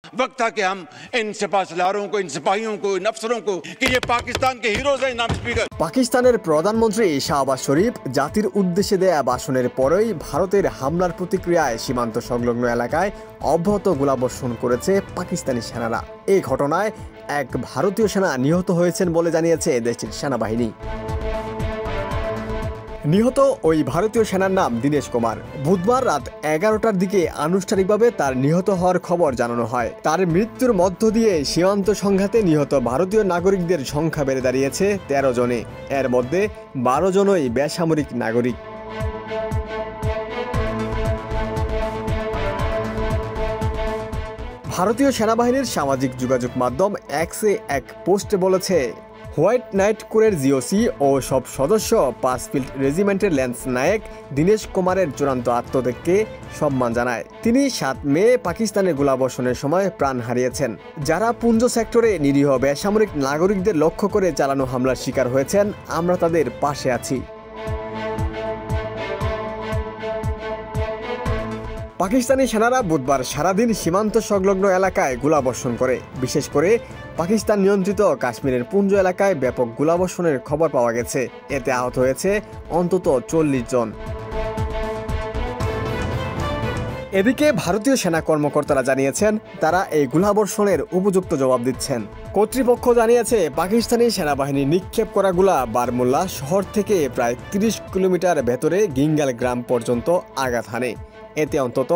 वक्त था कि हम इन सिपाहीसलारों को, इन सिपाहियों को, इन अफसरों को कि ये पाकिस्तान के हीरोज हैं। नाम स्पीकर পাকিস্তানের প্রধানমন্ত্রী শাহবাজ শরীফ জাতির উদ্দেশ্যে দেয়া ভাষণের পরেই ভারতের হামলার প্রতিক্রিয়ায় সীমান্ত সংলগ্ন এলাকায় অব্যাহত গোলাবর্ষণ করেছে পাকিস্তানি সেনারা। এই ঘটনায় এক ভারতীয় সেনা নিহত হয়েছেন বলে জানিয়েছে দেশটির সেনাবাহিনী। নিহত ওই ভারতীয় সেনার নাম দীনেশ কুমার। বুধবার রাত 11টার দিকে আনুষ্ঠানিকভাবে তার নিহত হওয়ার খবর জানানো হয়। তার মৃত্যুর মধ্য দিয়ে সীমান্ত সংঘাতে নিহত ভারতীয় নাগরিকদের সংখ্যা বেড়ে দাঁড়িয়েছে 13 জনে। এর মধ্যে 12 জনই বেসামরিক নাগরিক। ভারতীয় সেনাবাহিনীর সামাজিক যোগাযোগ মাধ্যম এক্সে এক পোস্টে বলেছে, হোয়াইট নাইট কোরের জিওসি ও সব সদস্য 5 ফিল্ড রেজিমেন্টের ল্যান্স নায়ক দীনেশ কুমারের চূড়ান্ত আত্মত্যাগকে সম্মান জানায়। তিনি 7 মে পাকিস্তানের গোলাবর্ষণের সময় প্রাণ হারিয়েছেন। যারা পুঞ্জ সেক্টরে নিরীহ বেসামরিক নাগরিকদের লক্ষ্য করে চালানো হামলার শিকার হয়েছেন, আমরা তাদের পাশে আছি। পাকিস্তানি সেনারা বুধবার সারাদিন সীমান্ত সংলগ্ন এলাকায় গোলাবর্ষণ করে। বিশেষ করে পাকিস্তান নিয়ন্ত্রিত কাশ্মীরের পুঞ্জ এলাকায় ব্যাপক গোলাবর্ষণের খবর পাওয়া গেছে। এতে আহত হয়েছে অন্তত 40 জন। এদিকে ভারতীয় সেনা কর্মকর্তারা জানিয়েছেন, তারা এই গোলাবর্ষণের উপযুক্ত জবাব দিচ্ছেন। কর্তৃপক্ষ জানিয়েছে, পাকিস্তানি সেনাবাহিনী নিক্ষেপ করা গোলা বারমুল্লা শহর থেকে প্রায় 30 কিলোমিটার ভেতরে গিঙ্গাল গ্রাম পর্যন্ত আঘাত হানে। এতে অন্তত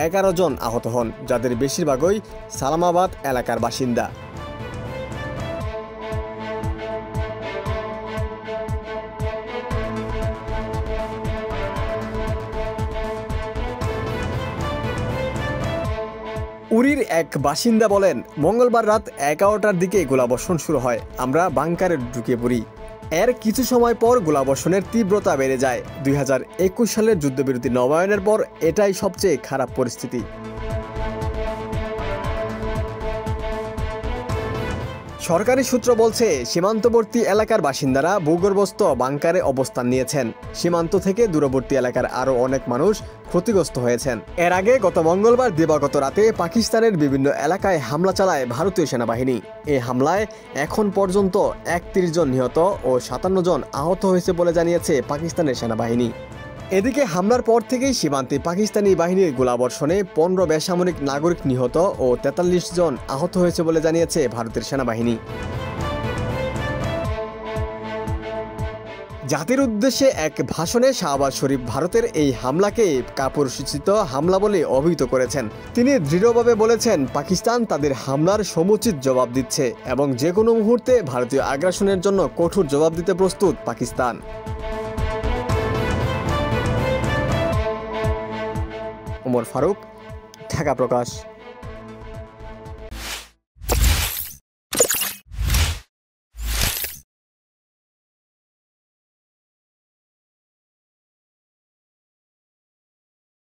11 জন আহত হন, যাদের বেশিরভাগই সালামাবাদ এলাকার বাসিন্দা। উরির এক বাসিন্দা বলেন, মঙ্গলবার রাত 11টার দিকে গোলাবর্ষণ শুরু হয়। আমরা বাংকারে ঢুকে পড়ি। এর কিছু সময় পর গোলাবর্ষণের তীব্রতা বেড়ে যায়। 2021 সালের যুদ্ধবিরতি নবায়নের পর এটাই সবচেয়ে খারাপ পরিস্থিতি। সরকারি সূত্র বলছে, সীমান্তবর্তী এলাকার বাসিন্দারা ভূগর্ভস্থ বাংকারে অবস্থান নিয়েছেন। সীমান্ত থেকে দূরবর্তী এলাকার আরও অনেক মানুষ ক্ষতিগ্রস্ত হয়েছেন। এর আগে গত মঙ্গলবার দিবাগত রাতে পাকিস্তানের বিভিন্ন এলাকায় হামলা চালায় ভারতীয় সেনাবাহিনী। এই হামলায় এখন পর্যন্ত 31 জন নিহত ও 57 জন আহত হয়েছে বলে জানিয়েছে পাকিস্তানের সেনাবাহিনী। এদিকে হামলার পর থেকেই সীমান্তে পাকিস্তানি বাহিনীর গোলাবর্ষণে 15 বেসামরিক নাগরিক নিহত ও 43 জন আহত হয়েছে বলে জানিয়েছে ভারতের সেনাবাহিনী। জাতির উদ্দেশ্যে এক ভাষণে শাহবাজ শরীফ ভারতের এই হামলাকে কাপুরুষোচিত হামলা বলে অভিহিত করেছেন। তিনি দৃঢ়ভাবে বলেছেন, পাকিস্তান তাদের হামলার সমুচিত জবাব দিচ্ছে এবং যে কোনো মুহূর্তে ভারতীয় আগ্রাসনের জন্য কঠোর জবাব দিতে প্রস্তুত পাকিস্তান। ওমর ফারুক, ঢাকা প্রকাশ।